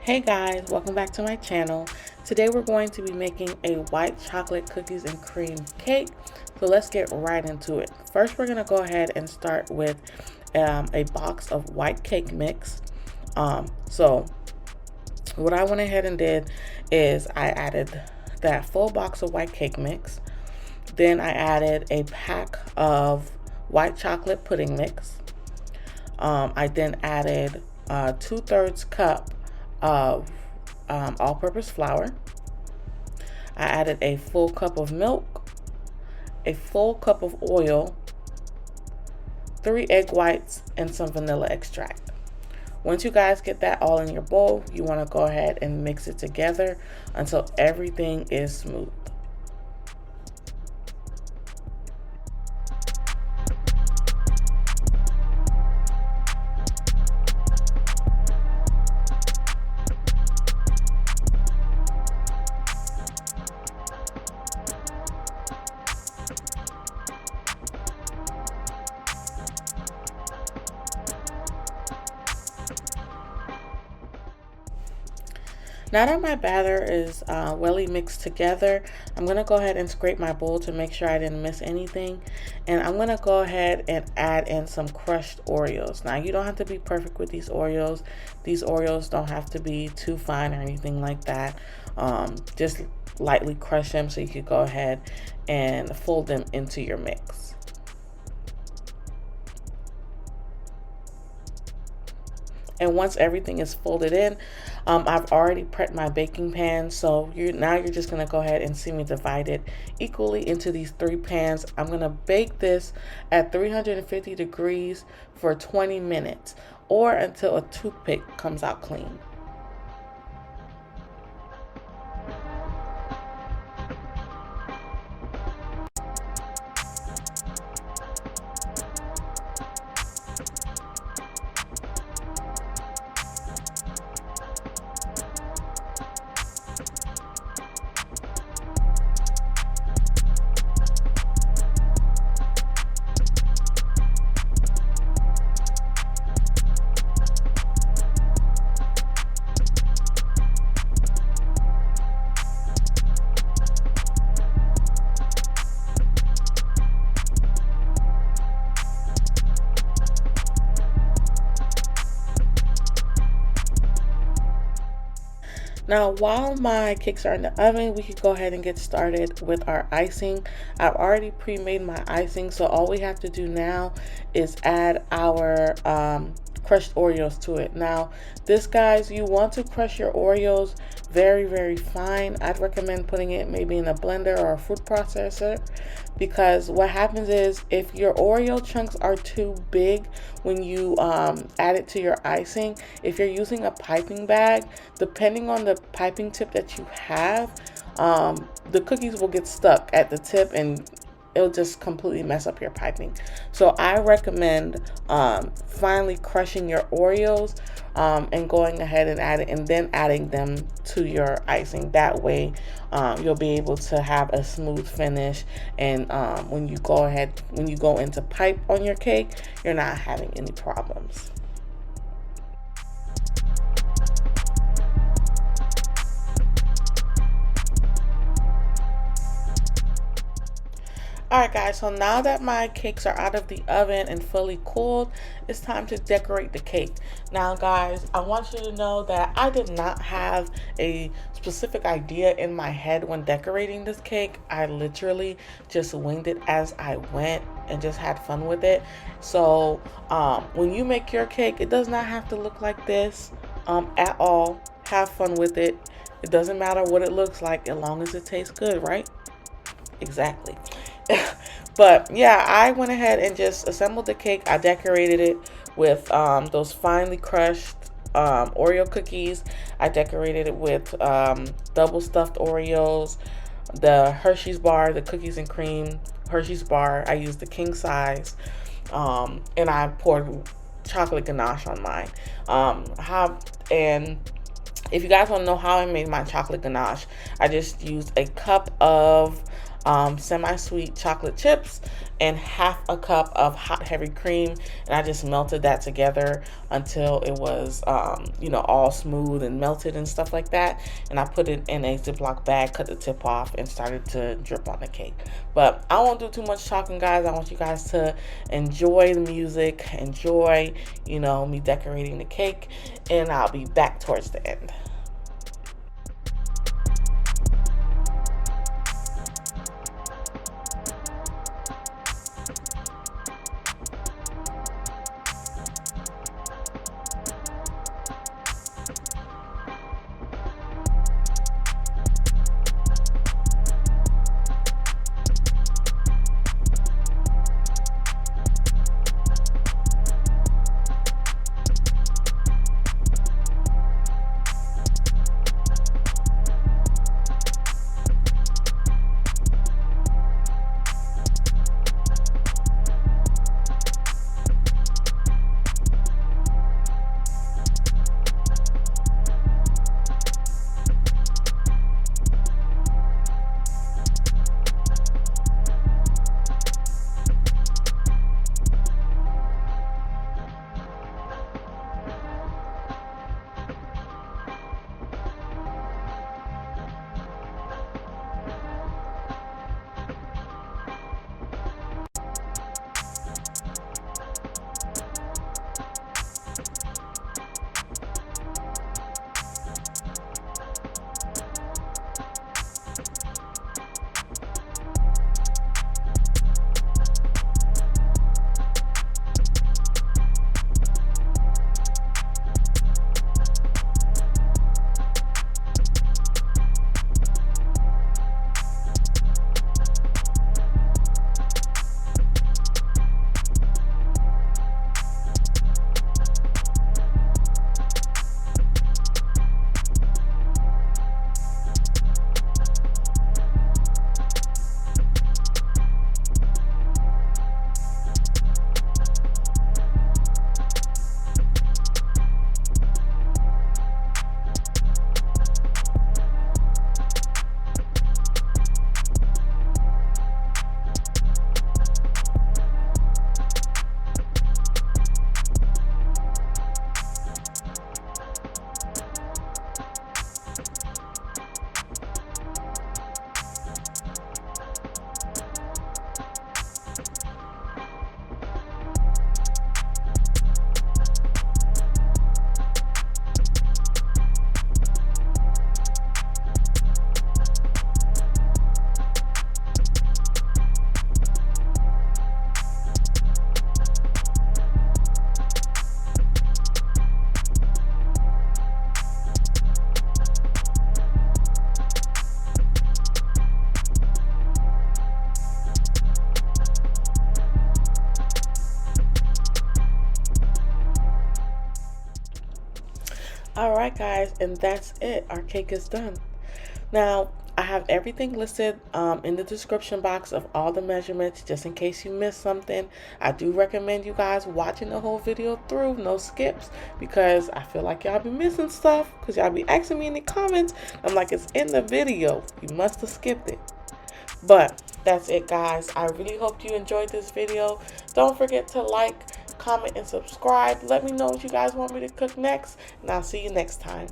Hey guys, welcome back to my channel. Today we're going to be making a white chocolate cookies and cream cake. So let's get right into it. First, we're going to go ahead and start with a box of white cake mix. So what I went ahead and did is I added that full box of white cake mix. Then I added a pack of white chocolate pudding mix. I then added 2/3 cup of all-purpose flour. I added a full cup of milk, a full cup of oil, 3 egg whites, and some vanilla extract. Once you guys get that all in your bowl, you want to go ahead and mix it together until everything is smooth. Now that my batter is well mixed together, I'm going to go ahead and scrape my bowl to make sure I didn't miss anything. And I'm going to go ahead and add in some crushed Oreos. Now, you don't have to be perfect with these Oreos. These Oreos don't have to be too fine or anything like that. Just lightly crush them so you could go ahead and fold them into your mix. And once everything is folded in, I've already prepped my baking pan. So now you're just going to go ahead and see me divide it equally into these 3 pans. I'm going to bake this at 350 degrees for 20 minutes or until a toothpick comes out clean. Now, while my cakes are in the oven, we could go ahead and get started with our icing. I've already pre-made my icing, so all we have to do now is add our crushed Oreos to it. Now, this, guys, you want to crush your Oreos very, very fine. I'd recommend putting it maybe in a blender or a food processor, because what happens is if your Oreo chunks are too big when you add it to your icing, if you're using a piping bag, depending on the piping tip that you have, the cookies will get stuck at the tip and it'll just completely mess up your piping. So I recommend finally crushing your Oreos and going ahead and then adding them to your icing. That way you'll be able to have a smooth finish, and when you go into pipe on your cake, you're not having any problems. Alright guys, so now that my cakes are out of the oven and fully cooled, it's time to decorate the cake. Now guys, I want you to know that I did not have a specific idea in my head when decorating this cake. I literally just winged it as I went and just had fun with it. So when you make your cake, it does not have to look like this at all. Have fun with it. It doesn't matter what it looks like as long as it tastes good, right? Exactly. But yeah, I went ahead and just assembled the cake. I decorated it with those finely crushed Oreo cookies. I decorated it with double stuffed Oreos, the Hershey's bar, the cookies and cream Hershey's bar. I used the king size, and I poured chocolate ganache on mine. And if you guys want to know how I made my chocolate ganache, I just used a cup of semi-sweet chocolate chips and half a cup of hot heavy cream, and I just melted that together until it was you know, all smooth and melted and stuff like that. And I put it in a Ziploc bag, cut the tip off, and started to drip on the cake. But I won't do too much talking, guys. I want you guys to enjoy the music, enjoy, you know, me decorating the cake, and I'll be back towards the end. Alright guys, and that's it. Our cake is done. Now, I have everything listed in the description box of all the measurements, just in case you missed something. I do recommend you guys watching the whole video through, no skips, because I feel like y'all be missing stuff, because y'all be asking me in the comments. I'm like, it's in the video. You must have skipped it. But that's it, guys. I really hope you enjoyed this video. Don't forget to like, comment, and subscribe. Let me know what you guys want me to cook next, and I'll see you next time.